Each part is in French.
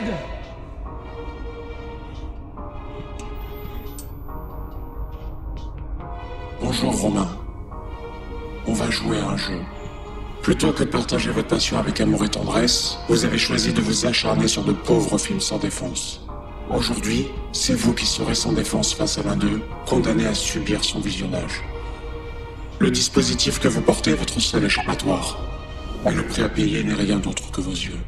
l'aide! Bonjour Romain. On va jouer à un jeu. Plutôt que de partager votre passion avec amour et tendresse, vous avez choisi de vous acharner sur de pauvres films sans défense. Aujourd'hui, c'est vous qui serez sans défense face à l'un d'eux, condamné à subir son visionnage. Le dispositif que vous portez est votre seul échappatoire. Mais le prix à payer n'est rien d'autre que vos yeux.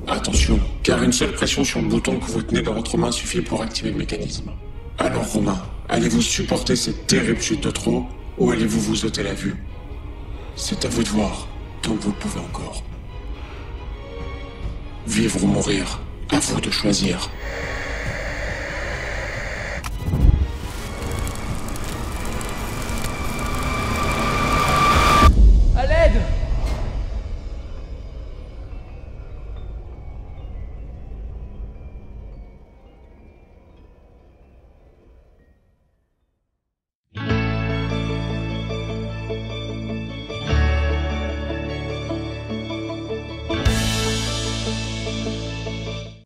Attention, car une seule pression sur le bouton que vous tenez dans votre main suffit pour activer le mécanisme. Alors Romain, allez-vous supporter cette terrible chute de trop, ou allez-vous vous ôter la vue? C'est à vous de voir, tant que vous le pouvez encore. Vivre ou mourir, à vous de choisir. À l'aide!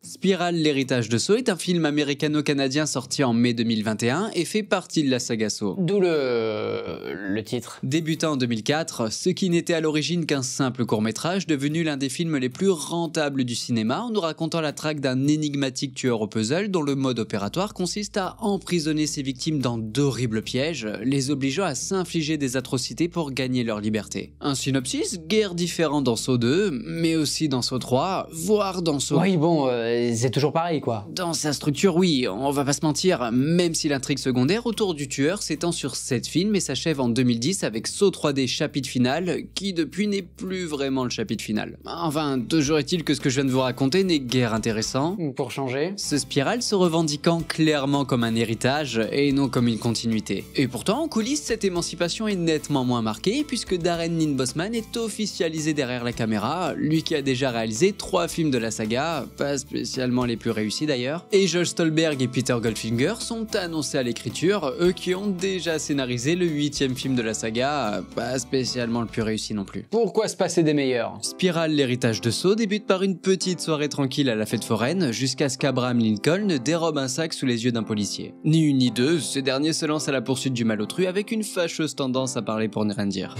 Spiral, l'héritage de Saw est un film américano-canadien sorti en mai 2021 et fait partie de la saga Saw. D'où le titre. Débutant en 2004, ce qui n'était à l'origine qu'un simple court-métrage devenu l'un des films les plus rentables du cinéma en nous racontant la traque d'un énigmatique tueur au puzzle dont le mode opératoire consiste à emprisonner ses victimes dans d'horribles pièges, les obligeant à s'infliger des atrocités pour gagner leur liberté. Un synopsis guère différent dans Saw 2, mais aussi dans Saw 3, voire dans Saw... Oui, bon, c'est toujours pareil, quoi. Dans sa structure, oui, on va pas se mentir, même si l'intrigue secondaire autour du tueur s'étend sur 7 films et s'achève en 2010 avec Saw 3D chapitre final, qui depuis n'est plus vraiment le chapitre final. Enfin, toujours est-il que ce que je viens de vous raconter n'est guère intéressant. Pour changer. Ce Spiral se revendiquant clairement comme un héritage et non comme une continuité. Et pourtant, en coulisses, cette émancipation est nettement moins marquée puisque Darren Lynn Bousman est officialisé derrière la caméra, lui qui a déjà réalisé 3 films de la saga, pas spécialement les plus réussis d'ailleurs, et Josh Stolberg et Peter Goldfinger sont annoncés à l'écriture, eux qui ont déjà scénarisé le 8e film de la saga, pas spécialement le plus réussi non plus. Pourquoi se passer des meilleurs? Spiral, l'héritage de Saw débute par une petite soirée tranquille à la fête foraine, jusqu'à ce qu'Abraham Lincoln dérobe un sac sous les yeux d'un policier. Ni une ni deux, ce dernier se lance à la poursuite du malotru avec une fâcheuse tendance à parler pour ne rien dire.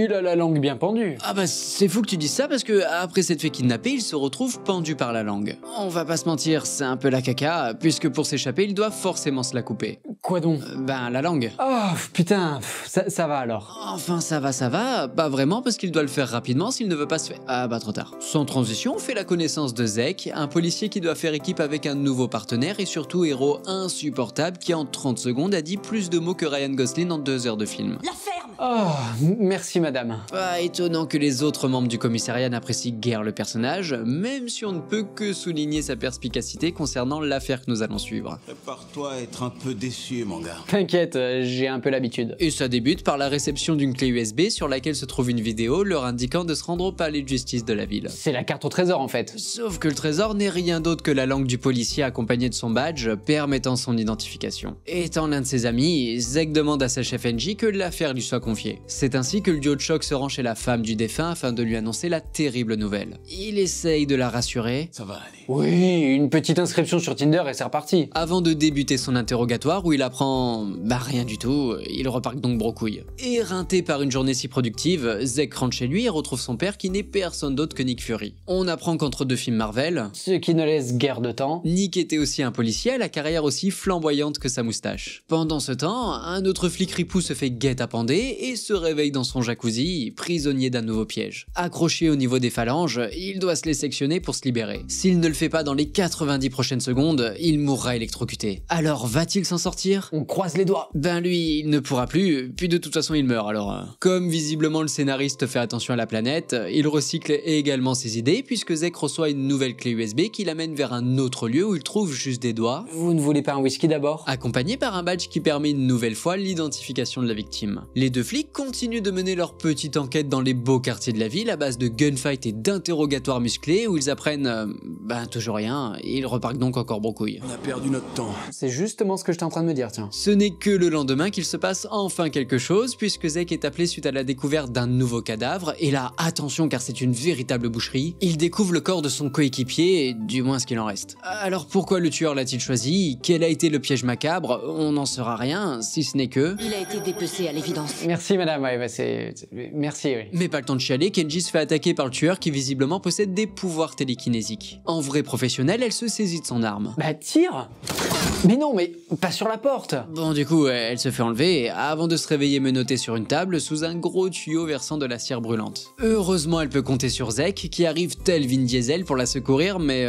Il a la langue bien pendue. Ah bah c'est fou que tu dises ça parce que après s'être fait kidnapper, il se retrouve pendu par la langue. On va pas se mentir, c'est un peu la caca, puisque pour s'échapper, il doit forcément se la couper. Quoi donc? Ben la langue. Oh putain, ça va alors. Enfin ça va, pas vraiment parce qu'il doit le faire rapidement s'il ne veut pas se faire... Ah bah trop tard. Sans transition, on fait la connaissance de Zek, un policier qui doit faire équipe avec un nouveau partenaire et surtout héros insupportable qui en 30 secondes a dit plus de mots que Ryan Gosling en 2 heures de film. La ferme! Oh, merci madame. Pas étonnant que les autres membres du commissariat n'apprécient guère le personnage, même si on ne peut que souligner sa perspicacité concernant l'affaire que nous allons suivre. Prépare-toi à être un peu déçu, mon gars. T'inquiète, j'ai un peu l'habitude. Et ça débute par la réception d'une clé USB sur laquelle se trouve une vidéo leur indiquant de se rendre au palais de justice de la ville. C'est la carte au trésor en fait. Sauf que le trésor n'est rien d'autre que la langue du policier accompagnée de son badge permettant son identification. Étant l'un de ses amis, Zek demande à sa chef NJ que l'affaire lui soit confiée. C'est ainsi que le duo de choc se rend chez la femme du défunt afin de lui annoncer la terrible nouvelle. Il essaye de la rassurer. Ça va aller. Oui, une petite inscription sur Tinder et c'est reparti. Avant de débuter son interrogatoire où il apprend... rien du tout, il reparque donc brocouille. Éreinté par une journée si productive, Zek rentre chez lui et retrouve son père qui n'est personne d'autre que Nick Fury. On apprend qu'entre 2 films Marvel... Ce qui ne laisse guère de temps. Nick était aussi un policier à la carrière aussi flamboyante que sa moustache. Pendant ce temps, un autre flic ripou se fait guet-apender et se réveille dans son jacuzzi, prisonnier d'un nouveau piège. Accroché au niveau des phalanges, il doit se les sectionner pour se libérer. S'il ne le fait pas dans les 90 prochaines secondes, il mourra électrocuté. Alors va-t-il s'en sortir? On croise les doigts. Ben lui, il ne pourra plus, puis de toute façon il meurt alors. Comme visiblement le scénariste fait attention à la planète, il recycle également ses idées puisque Zek reçoit une nouvelle clé USB qui l'amène vers un autre lieu où il trouve juste des doigts. Vous ne voulez pas un whisky d'abord? Accompagné par un badge qui permet une nouvelle fois l'identification de la victime. Les 2 flics continuent de mener leur petite enquête dans les beaux quartiers de la ville à base de gunfights et d'interrogatoires musclés où ils apprennent toujours rien et ils repartent donc encore brocouille. On a perdu notre temps. C'est justement ce que j'étais en train de me dire, tiens. Ce n'est que le lendemain qu'il se passe enfin quelque quelque chose puisque Zek est appelé suite à la découverte d'un nouveau cadavre et là, attention car c'est une véritable boucherie, il découvre le corps de son coéquipier, du moins ce qu'il en reste. Alors pourquoi le tueur l'a-t-il choisi? Quel a été le piège macabre? On n'en saura rien, si ce n'est que... Il a été dépecé à l'évidence. Merci madame, ouais, merci, oui. Mais pas le temps de chialer, Kenji se fait attaquer par le tueur qui visiblement possède des pouvoirs télékinésiques. En vrai professionnel, elle se saisit de son arme. Bah tire. Mais non, mais pas sur la porte. Bon du coup, elle se fait enlever avant de se réveiller menottée sur une table sous un gros tuyau versant de la cire brûlante. Heureusement, elle peut compter sur Zek qui arrive tel Vin Diesel pour la secourir, mais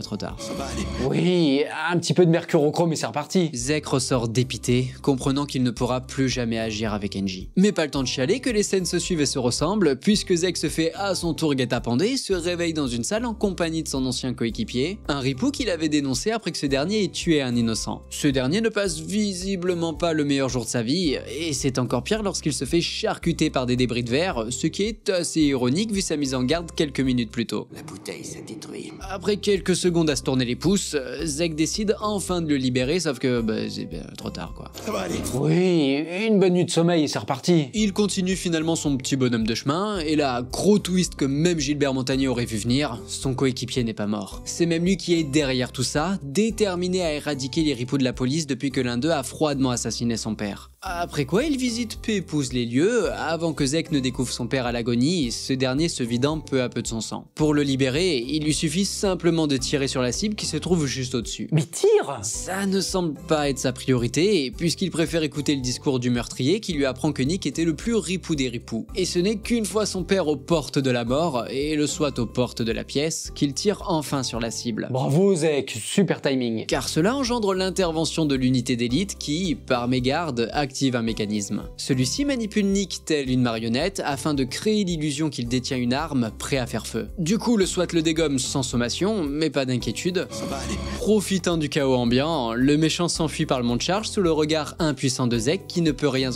trop tard. Ça va aller. Oui, un petit peu de mercurochrome et c'est reparti. Zek ressort dépité, comprenant qu'il ne pourra plus jamais agir avec Kenji. Mais pas le temps de chialer que les scènes se suivent et se ressemblent, puisque Zek se fait à son tour guet-apens et se réveille dans une salle en compagnie de son ancien coéquipier, un ripou qu'il avait dénoncé après que ce dernier ait tué un innocent. Ce dernier ne passe visiblement pas le meilleur jour de sa vie, et c'est encore pire lorsqu'il se fait charcuter par des débris de verre, ce qui est assez ironique vu sa mise en garde quelques minutes plus tôt. La bouteille s'est détruite. Après quelques secondes à se tourner les pouces, Zek décide enfin de le libérer, sauf que c'est trop tard quoi. Ça va aller. Oui, une bonne nuit de sommeil et c'est reparti. Il continue finalement son petit bonhomme de chemin, et là, gros twist que même Gilbert Montagnier aurait vu venir, son coéquipier n'est pas mort. C'est même lui qui est derrière tout ça, déterminé à éradiquer les ripoux de la police depuis que l'un d'eux a froidement assassiné son père. Après quoi, il visite peu épouse les lieux, avant que Zek ne découvre son père à l'agonie, ce dernier se vidant peu à peu de son sang. Pour le libérer, il lui suffit simplement de tirer sur la cible qui se trouve juste au-dessus. Mais tire. Ça ne semble pas être sa priorité, puisqu'il préfère écouter le discours du meurtrier qui lui apprend que Nick était le plus ripou des ripoux. Et ce n'est qu'une fois son père aux portes de la mort, et le soit aux portes de la pièce, qu'il tire enfin sur la cible. Bravo Zek, super timing. Car cela engendre l'intervention de l'unité d'élite qui, par mégarde, active un mécanisme. Celui-ci manipule Nick tel une marionnette afin de créer l'illusion qu'il détient une arme prêt à faire feu. Du coup, le SWAT le dégomme sans sommation, mais pas d'inquiétude. Ça va aller. Profitant du chaos ambiant, le méchant s'enfuit par le mont de charge sous le regard impuissant de Zek qui ne peut rien...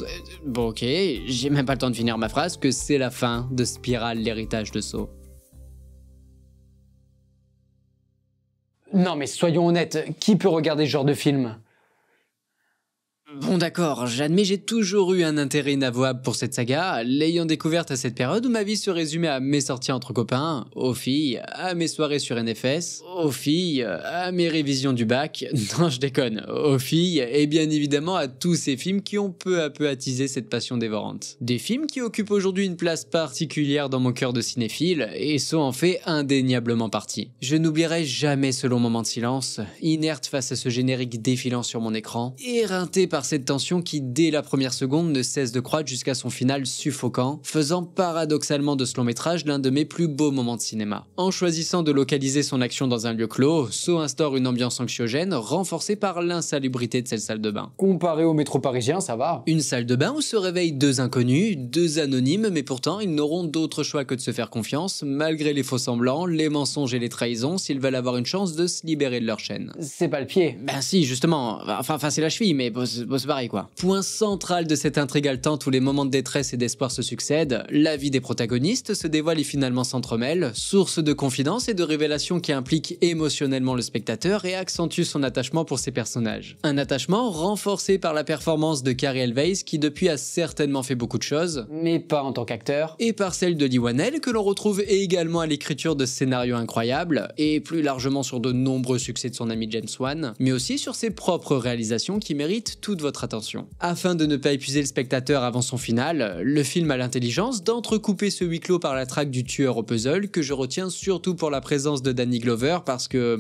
Bon ok, j'ai même pas le temps de finir ma phrase que c'est la fin de Spirale l'héritage de Saw. Non mais soyons honnêtes, qui peut regarder ce genre de film? Bon d'accord, j'admets j'ai toujours eu un intérêt inavouable pour cette saga, l'ayant découverte à cette période où ma vie se résumait à mes sorties entre copains, aux filles, à mes soirées sur NFS, aux filles, à mes révisions du bac, non je déconne, aux filles, et bien évidemment à tous ces films qui ont peu à peu attisé cette passion dévorante. Des films qui occupent aujourd'hui une place particulière dans mon cœur de cinéphile, et sont en fait indéniablement partie. Je n'oublierai jamais ce long moment de silence, inerte face à ce générique défilant sur mon écran, éreinté par cette tension qui, dès la première seconde, ne cesse de croître jusqu'à son final suffocant, faisant paradoxalement de ce long métrage l'un de mes plus beaux moments de cinéma. En choisissant de localiser son action dans un lieu clos, Saw instaure une ambiance anxiogène renforcée par l'insalubrité de cette salle de bain. Comparé au métro parisien, ça va. Une salle de bain où se réveillent deux inconnus, deux anonymes, mais pourtant ils n'auront d'autre choix que de se faire confiance, malgré les faux semblants, les mensonges et les trahisons, s'ils veulent avoir une chance de se libérer de leur chaîne. C'est pas le pied. Ben si, justement, enfin c'est la cheville, mais c'est pareil quoi. Point central de cette intrigue haletante où les moments de détresse et d'espoir se succèdent, la vie des protagonistes se dévoile et finalement s'entremêle, source de confidences et de révélations qui impliquent émotionnellement le spectateur et accentuent son attachement pour ses personnages. Un attachement renforcé par la performance de Cary Elwes qui depuis a certainement fait beaucoup de choses, Mais pas en tant qu'acteur. et par celle de Lee Whannell que l'on retrouve également à l'écriture de scénarios incroyables, et plus largement sur de nombreux succès de son ami James Wan, mais aussi sur ses propres réalisations qui méritent toute votre attention. Afin de ne pas épuiser le spectateur avant son final, le film a l'intelligence d'entrecouper ce huis clos par la traque du tueur au puzzle que je retiens surtout pour la présence de Danny Glover parce que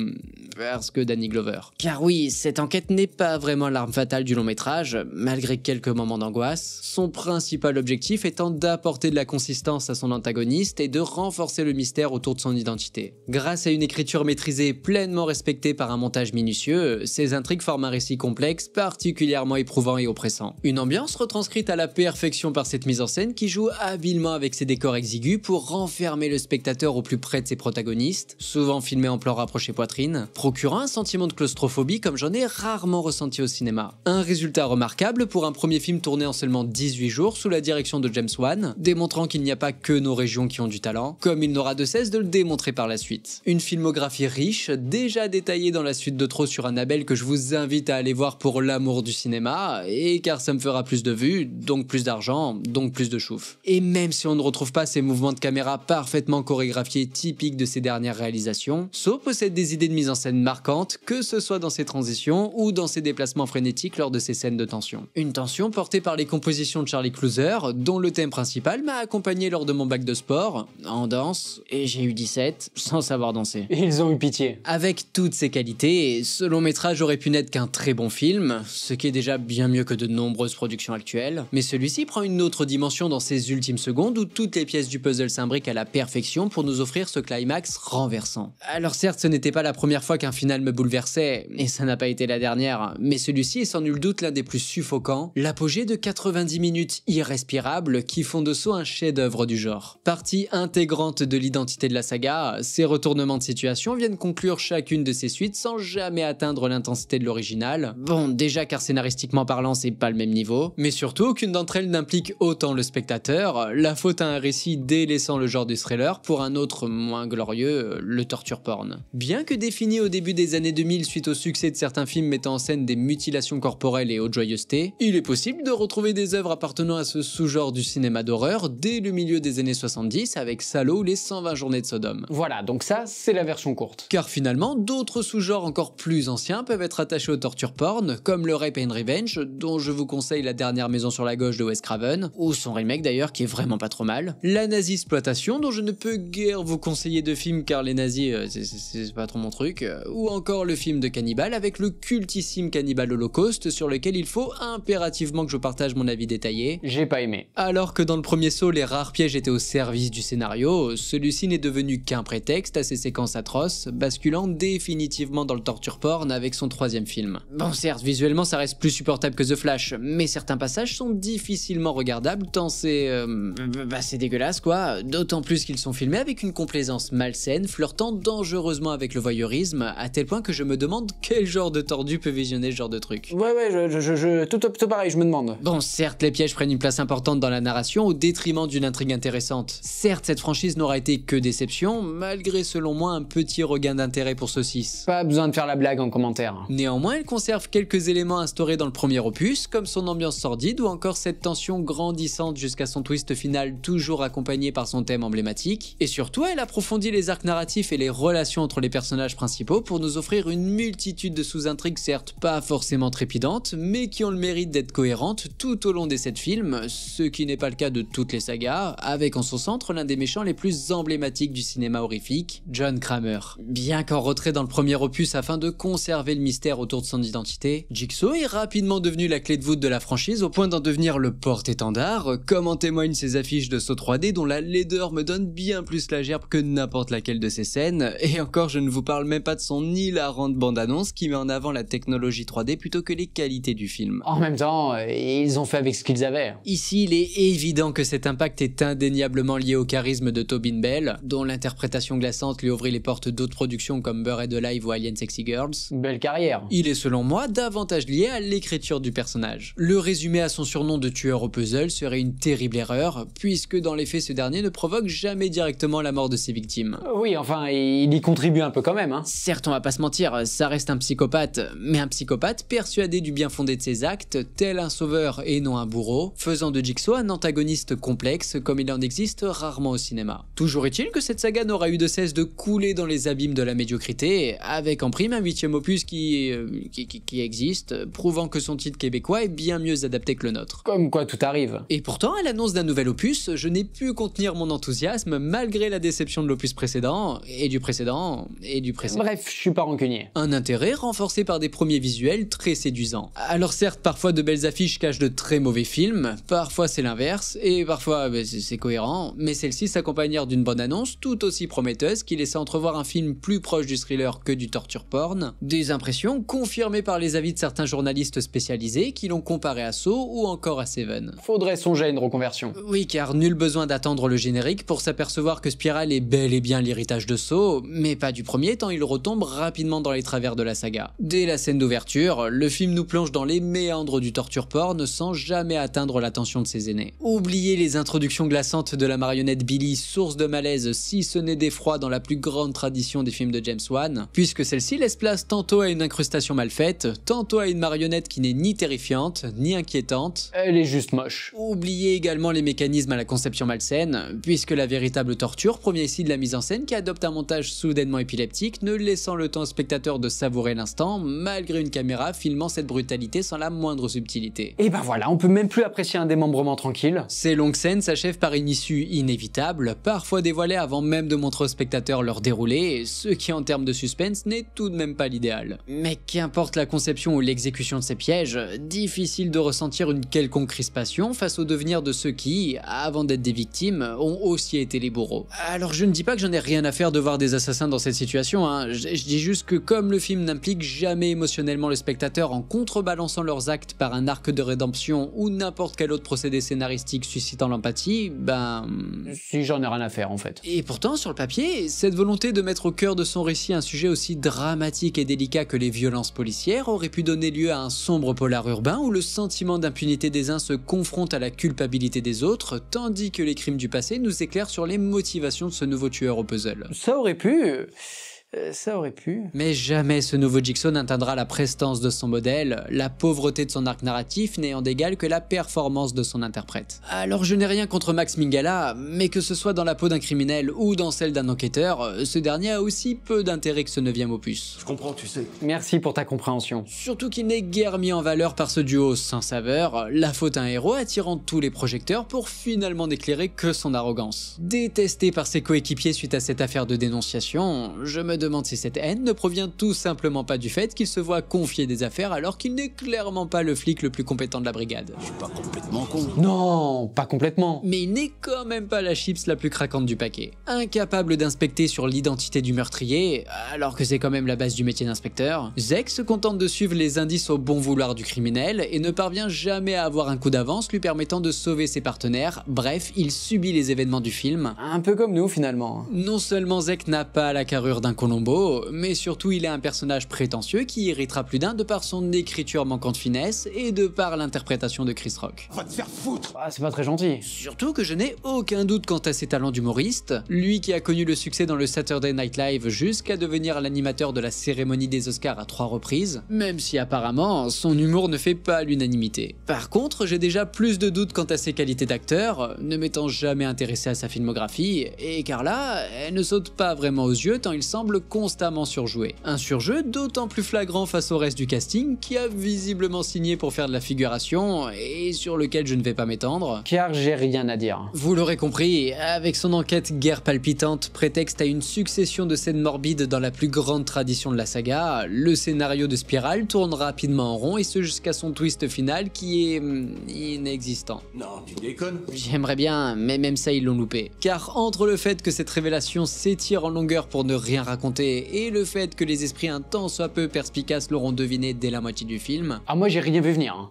Danny Glover. Car oui, cette enquête n'est pas vraiment l'arme fatale du long métrage, malgré quelques moments d'angoisse, son principal objectif étant d'apporter de la consistance à son antagoniste et de renforcer le mystère autour de son identité. Grâce à une écriture maîtrisée pleinement respectée par un montage minutieux, ces intrigues forment un récit complexe particulièrement éprouvant et oppressant. Une ambiance retranscrite à la perfection par cette mise en scène qui joue habilement avec ses décors exigus pour renfermer le spectateur au plus près de ses protagonistes, souvent filmés en plan rapproché poitrine, procurant un sentiment de claustrophobie comme j'en ai rarement ressenti au cinéma. Un résultat remarquable pour un premier film tourné en seulement 18 jours sous la direction de James Wan, démontrant qu'il n'y a pas que nos régions qui ont du talent, comme il n'aura de cesse de le démontrer par la suite. Une filmographie riche, déjà détaillée dans la suite de Trop sur Annabelle que je vous invite à aller voir pour l'amour du cinéma cinéma, et car ça me fera plus de vues, donc plus d'argent, donc plus de chouf. Et même si on ne retrouve pas ces mouvements de caméra parfaitement chorégraphiés typiques de ses dernières réalisations, So possède des idées de mise en scène marquantes, que ce soit dans ses transitions ou dans ses déplacements frénétiques lors de ses scènes de tension. Une tension portée par les compositions de Charlie Clouser, dont le thème principal m'a accompagné lors de mon bac de sport, en danse, et j'ai eu 17, sans savoir danser. Ils ont eu pitié. Avec toutes ces qualités, ce long métrage aurait pu n'être qu'un très bon film, ce qui est déjà bien mieux que de nombreuses productions actuelles, mais celui-ci prend une autre dimension dans ses ultimes secondes où toutes les pièces du puzzle s'imbriquent à la perfection pour nous offrir ce climax renversant. Alors certes, ce n'était pas la première fois qu'un final me bouleversait, et ça n'a pas été la dernière, mais celui-ci est sans nul doute l'un des plus suffocants, l'apogée de 90 minutes irrespirables qui font de So un chef-d'œuvre du genre. Partie intégrante de l'identité de la saga, ces retournements de situation viennent conclure chacune de ses suites sans jamais atteindre l'intensité de l'original. Bon, déjà car scénaristiquement parlant, c'est pas le même niveau, mais surtout aucune d'entre elles n'implique autant le spectateur, la faute à un récit délaissant le genre du thriller pour un autre moins glorieux, le torture porn. Bien que défini au début des années 2000 suite au succès de certains films mettant en scène des mutilations corporelles et haute joyeuseté, il est possible de retrouver des œuvres appartenant à ce sous-genre du cinéma d'horreur dès le milieu des années 70 avec Salò ou les 120 journées de Sodome. Voilà, donc ça, c'est la version courte. Car finalement, d'autres sous-genres encore plus anciens peuvent être attachés au torture porn, comme le Rape and Revenge, dont je vous conseille La dernière maison sur la gauche de Wes Craven, ou son remake d'ailleurs qui est vraiment pas trop mal, la nazi-exploitation dont je ne peux guère vous conseiller de film car les nazis c'est pas trop mon truc, ou encore le film de Cannibal avec le cultissime Cannibal Holocaust sur lequel il faut impérativement que je partage mon avis détaillé. J'ai pas aimé. Alors que dans le premier saut, les rares pièges étaient au service du scénario, celui-ci n'est devenu qu'un prétexte à ces séquences atroces, basculant définitivement dans le torture porn avec son troisième film. Bon certes, visuellement ça reste plus supportable que The Flash, mais certains passages sont difficilement regardables tant c'est dégueulasse quoi, d'autant plus qu'ils sont filmés avec une complaisance malsaine, flirtant dangereusement avec le voyeurisme, à tel point que je me demande quel genre de tordu peut visionner ce genre de truc. Ouais, tout pareil, je me demande. Bon, certes, les pièges prennent une place importante dans la narration au détriment d'une intrigue intéressante. Certes, cette franchise n'aura été que déception, malgré selon moi un petit regain d'intérêt pour Saucisse. Pas besoin de faire la blague en commentaire. Néanmoins, elle conserve quelques éléments instaurés dans le premier opus, comme son ambiance sordide ou encore cette tension grandissante jusqu'à son twist final toujours accompagné par son thème emblématique. Et surtout, elle approfondit les arcs narratifs et les relations entre les personnages principaux pour nous offrir une multitude de sous-intrigues certes pas forcément trépidantes, mais qui ont le mérite d'être cohérentes tout au long des 7 films, ce qui n'est pas le cas de toutes les sagas, avec en son centre l'un des méchants les plus emblématiques du cinéma horrifique, John Kramer. Bien qu'en retrait dans le premier opus afin de conserver le mystère autour de son identité, Jigsaw est rapidement devenu la clé de voûte de la franchise au point d'en devenir le porte-étendard, comme en témoignent ses affiches de saut 3D dont la laideur me donne bien plus la gerbe que n'importe laquelle de ses scènes, et encore je ne vous parle même pas de son hilarante bande-annonce qui met en avant la technologie 3D plutôt que les qualités du film. En même temps, ils ont fait avec ce qu'ils avaient. Ici, il est évident que cet impact est indéniablement lié au charisme de Tobin Bell, dont l'interprétation glaçante lui ouvrit les portes d'autres productions comme Buried Alive ou Alien Sexy Girls. Belle carrière. Il est selon moi davantage lié à l'écriture du personnage. Le résumer à son surnom de tueur au puzzle serait une terrible erreur, puisque dans les faits ce dernier ne provoque jamais directement la mort de ses victimes. Oui, enfin, il y contribue un peu quand même, hein. Certes, on va pas se mentir, ça reste un psychopathe, mais un psychopathe persuadé du bien fondé de ses actes, tel un sauveur et non un bourreau, faisant de Jigsaw un antagoniste complexe comme il en existe rarement au cinéma. Toujours est-il que cette saga n'aura eu de cesse de couler dans les abîmes de la médiocrité, avec en prime un 8e opus qui existe, prouvant que son titre québécois est bien mieux adapté que le nôtre. Comme quoi tout arrive. Et pourtant, à l'annonce d'un nouvel opus, je n'ai pu contenir mon enthousiasme malgré la déception de l'opus précédent, et du précédent, et du précédent. Bref, je suis pas rancunier. Un intérêt renforcé par des premiers visuels très séduisants. Alors certes, parfois de belles affiches cachent de très mauvais films, parfois c'est l'inverse, et parfois c'est cohérent, mais celle-ci s'accompagnèrent d'une bonne annonce tout aussi prometteuse qui laissait entrevoir un film plus proche du thriller que du torture porn, des impressions confirmées par les avis de certains journalistes spécialisés qui l'ont comparé à Saw ou encore à Seven. Faudrait songer à une reconversion. Oui, car nul besoin d'attendre le générique pour s'apercevoir que Spiral est bel et bien l'héritage de Saw, mais pas du premier tant il retombe rapidement dans les travers de la saga. Dès la scène d'ouverture, le film nous plonge dans les méandres du torture porn sans jamais atteindre l'attention de ses aînés. Oubliez les introductions glaçantes de la marionnette Billy, source de malaise si ce n'est d'effroi dans la plus grande tradition des films de James Wan, puisque celle-ci laisse place tantôt à une incrustation mal faite, tantôt à une marionnette marionnette qui n'est ni terrifiante, ni inquiétante. Elle est juste moche. Oubliez également les mécanismes à la conception malsaine, puisque la véritable torture provient ici de la mise en scène qui adopte un montage soudainement épileptique, ne laissant le temps au spectateur de savourer l'instant, malgré une caméra filmant cette brutalité sans la moindre subtilité. Et ben voilà, on peut même plus apprécier un démembrement tranquille. Ces longues scènes s'achèvent par une issue inévitable, parfois dévoilée avant même de montrer aux spectateurs leur déroulé, ce qui en termes de suspense n'est tout de même pas l'idéal. Mais qu'importe la conception ou l'exécution de ces pièges, difficile de ressentir une quelconque crispation face au devenir de ceux qui, avant d'être des victimes, ont aussi été les bourreaux. Alors je ne dis pas que j'en ai rien à faire de voir des assassins dans cette situation, hein. Je dis juste que comme le film n'implique jamais émotionnellement le spectateur en contrebalançant leurs actes par un arc de rédemption ou n'importe quel autre procédé scénaristique suscitant l'empathie, Si j'en ai rien à faire en fait. Et pourtant, sur le papier, cette volonté de mettre au cœur de son récit un sujet aussi dramatique et délicat que les violences policières aurait pu donner lieu à un sombre polar urbain où le sentiment d'impunité des uns se confronte à la culpabilité des autres, tandis que les crimes du passé nous éclairent sur les motivations de ce nouveau tueur au puzzle. Ça aurait pu... Mais jamais ce nouveau Jigsaw n'atteindra la prestance de son modèle, la pauvreté de son arc narratif n'ayant d'égal que la performance de son interprète. Alors je n'ai rien contre Max Minghella, mais que ce soit dans la peau d'un criminel ou dans celle d'un enquêteur, ce dernier a aussi peu d'intérêt que ce 9e opus. Je comprends, tu sais. Merci pour ta compréhension. Surtout qu'il n'est guère mis en valeur par ce duo sans saveur, la faute à un héros attirant tous les projecteurs pour finalement n'éclairer que son arrogance. Détesté par ses coéquipiers suite à cette affaire de dénonciation, je me demande si cette haine ne provient tout simplement pas du fait qu'il se voit confier des affaires alors qu'il n'est clairement pas le flic le plus compétent de la brigade. Je suis pas complètement con. Non, pas complètement. Mais il n'est quand même pas la chips la plus craquante du paquet. Incapable d'inspecter sur l'identité du meurtrier, alors que c'est quand même la base du métier d'inspecteur, Zek se contente de suivre les indices au bon vouloir du criminel et ne parvient jamais à avoir un coup d'avance lui permettant de sauver ses partenaires. Bref, il subit les événements du film. Un peu comme nous finalement. Non seulement Zek n'a pas la carrure d'un Columbo, mais surtout il est un personnage prétentieux qui irritera plus d'un de par son écriture manquant de finesse et de par l'interprétation de Chris Rock. Va te faire foutre. Ah, c'est pas très gentil. Surtout que je n'ai aucun doute quant à ses talents d'humoriste, lui qui a connu le succès dans le Saturday Night Live jusqu'à devenir l'animateur de la cérémonie des Oscars à 3 reprises, même si apparemment son humour ne fait pas l'unanimité. Par contre, j'ai déjà plus de doutes quant à ses qualités d'acteur, ne m'étant jamais intéressé à sa filmographie, et car là, elle ne saute pas vraiment aux yeux tant il semble constamment surjoué. Un surjeu d'autant plus flagrant face au reste du casting qui a visiblement signé pour faire de la figuration et sur lequel je ne vais pas m'étendre. Car j'ai rien à dire. Vous l'aurez compris, avec son enquête guère palpitante, prétexte à une succession de scènes morbides dans la plus grande tradition de la saga, le scénario de Spiral tourne rapidement en rond et ce jusqu'à son twist final qui est inexistant. Non, tu déconnes. J'aimerais bien, mais même ça ils l'ont loupé. Car entre le fait que cette révélation s'étire en longueur pour ne rien raconter et le fait que les esprits un tant soit peu perspicaces l'auront deviné dès la moitié du film, Ah, moi j'ai rien vu venir. Hein.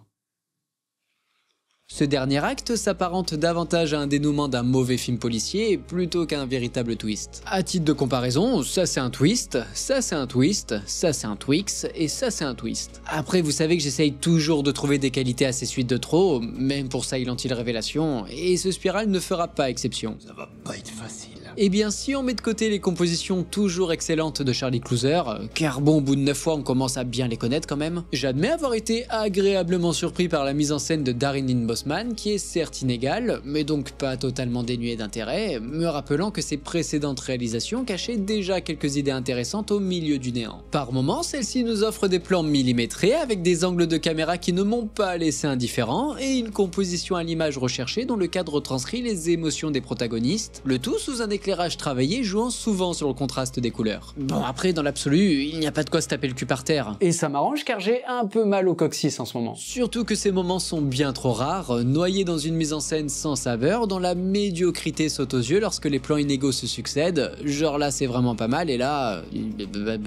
ce dernier acte s'apparente davantage à un dénouement d'un mauvais film policier plutôt qu'à un véritable twist. À titre de comparaison, ça c'est un twist, ça c'est un twist, ça c'est un Twix et ça c'est un twist. Après vous savez que j'essaye toujours de trouver des qualités à ces suites de trop, même pour Silent Hill Révélation, et ce Spiral ne fera pas exception. Ça va pas être facile. Eh bien si on met de côté les compositions toujours excellentes de Charlie Clouser, car bon au bout de 9 fois on commence à bien les connaître quand même, j'admets avoir été agréablement surpris par la mise en scène de Darren Lynn Bousman qui est certes inégale, mais donc pas totalement dénuée d'intérêt, me rappelant que ses précédentes réalisations cachaient déjà quelques idées intéressantes au milieu du néant. Par moments, celle-ci nous offre des plans millimétrés avec des angles de caméra qui ne m'ont pas laissé indifférent et une composition à l'image recherchée dont le cadre retranscrit les émotions des protagonistes, le tout sous un éclairage travaillé jouant souvent sur le contraste des couleurs. Bon après dans l'absolu, il n'y a pas de quoi se taper le cul par terre. Et ça m'arrange car j'ai un peu mal au coccyx en ce moment. Surtout que ces moments sont bien trop rares, noyés dans une mise en scène sans saveur, dont la médiocrité saute aux yeux lorsque les plans inégaux se succèdent, genre là c'est vraiment pas mal et là,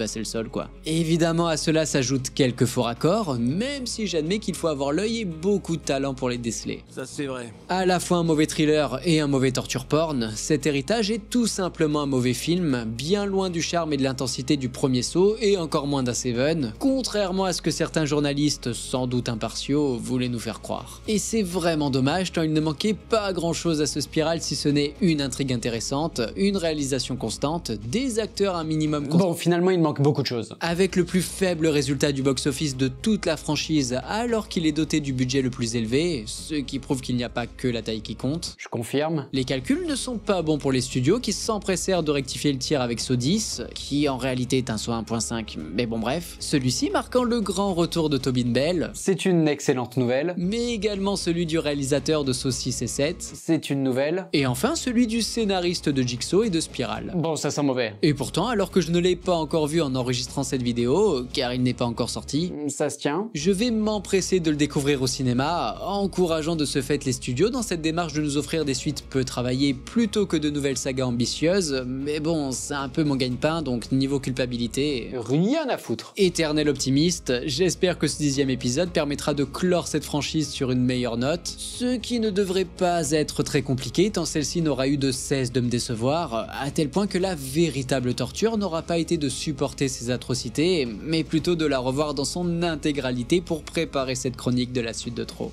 c'est le sol quoi. Évidemment à cela s'ajoutent quelques faux raccords, même si j'admets qu'il faut avoir l'œil et beaucoup de talent pour les déceler. Ça c'est vrai. À la fois un mauvais thriller et un mauvais torture porn, cet héritage est tout simplement un mauvais film, bien loin du charme et de l'intensité du premier Saw et encore moins d'un Seven, contrairement à ce que certains journalistes, sans doute impartiaux, voulaient nous faire croire. Et c'est vraiment dommage tant il ne manquait pas grand chose à ce Spiral si ce n'est une intrigue intéressante, une réalisation constante, des acteurs un minimum constants. Bon, finalement, il manque beaucoup de choses. Avec le plus faible résultat du box-office de toute la franchise alors qu'il est doté du budget le plus élevé, ce qui prouve qu'il n'y a pas que la taille qui compte. Je confirme. Les calculs ne sont pas bons pour les studios qui s'empressèrent de rectifier le tir avec Saw 10, qui en réalité est un Saw 1.5, mais bon bref. Celui-ci marquant le grand retour de Tobin Bell. C'est une excellente nouvelle. Mais également celui du réalisateur de Saw 6 et 7. C'est une nouvelle. Et enfin celui du scénariste de Jigsaw et de Spiral. Bon, ça sent mauvais. Et pourtant, alors que je ne l'ai pas encore vu en enregistrant cette vidéo, car il n'est pas encore sorti, Ça se tient. je vais m'empresser de le découvrir au cinéma, encourageant de ce fait les studios dans cette démarche de nous offrir des suites peu travaillées plutôt que de nouvelles sagas ambitieuses, mais bon, c'est un peu mon gagne-pain, donc niveau culpabilité... Rien à foutre. Éternel optimiste, j'espère que ce 10e épisode permettra de clore cette franchise sur une meilleure note, ce qui ne devrait pas être très compliqué tant celle-ci n'aura eu de cesse de me décevoir, à tel point que la véritable torture n'aura pas été de supporter ces atrocités, mais plutôt de la revoir dans son intégralité pour préparer cette chronique de la suite de trop.